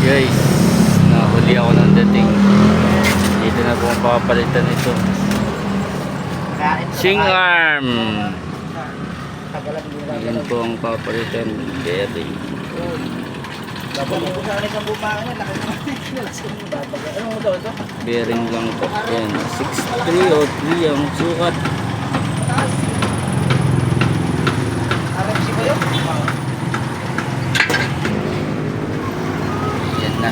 Guys, nahuli ako ng dating. Dito na po ang papalitan ito. Sing arm. Yan po ang papalitan. Bearing. Bearing lang po. Yan. 6.3 o 3 ang sukat. Yan na.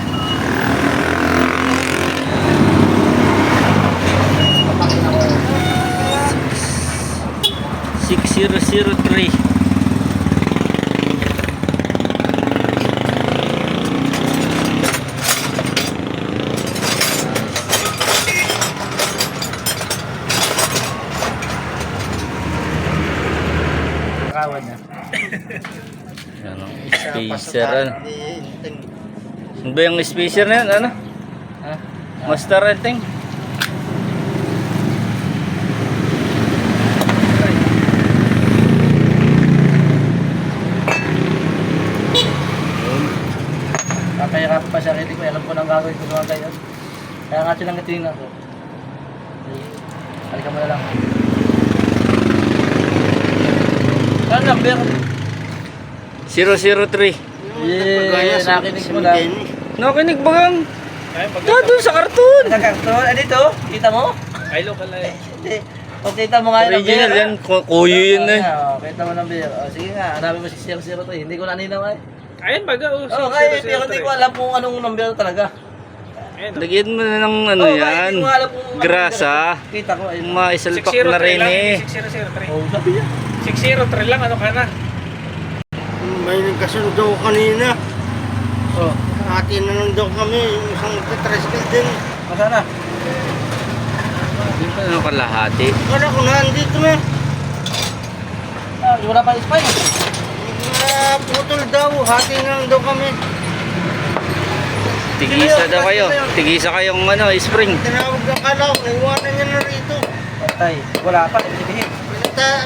6003. Kawan na. Yan ang spacer. Ano ba yung spacer na yan? Ano? Master rating? Kaya pa sa sarili ko, alam ko nang gagawin ko mga ganyan. Kaya nga silang natingin ako. Halika mo na lang. Ano number? 003. Yeah, nakinig mo lang. Nakinig ba gang? Doon sa karton. Sa karton, dito, kita mo? Ay, local na eh. Hindi. O kita mo nga yung Original yan. Kuyo yun eh. Kita mo ng beer. O sige nga, hanapin mo si 003. Hindi ko naninaw ay. Ayun, baga. Oo, kaya pero hindi ko alam kung anong number talaga. Ayun, Lagyan mo na ng ano yan. Hindi ko alam kung anong Grasa. number. Kita ko ayun. Maisalpak na rin eh. 6003. Oh, sabi niya. 603 lang, ano ka na? May nagkasundo kanina. Oh, Atin na nung daw kami, yung isang tricycle din. masa na? Hindi pa naman kalahati. Kala ko nandito na. Wala pa spine. Putol daw, hati na lang daw kami. Tigisa daw kayo. Tigisa kayong ano, spring. Tinawag ng kalaw, naiwanan niya na rito. Patay. Wala pa, ibigin.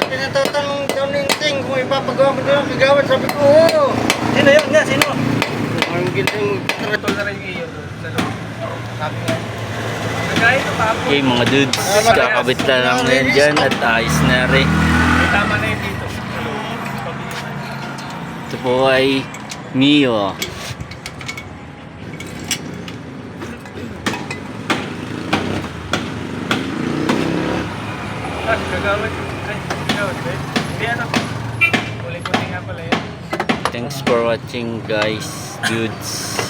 Pinatatanong daw ng ting kung ipapagawa mo daw ang kagawan. Sabi ko, oo. Sino yun nga? Sino? Ang giling Tol na rin iyo. Sabi nga. Nagaya ito pa. Okay mga dudes, kakabit na lang na yan dyan at ayos na rin. Tama na yun dito. Ito po ay Mio. Gagawin. Ay, gagawin. Hindi ano. Uli-uli nga pala yun. Thanks for watching guys, dudes.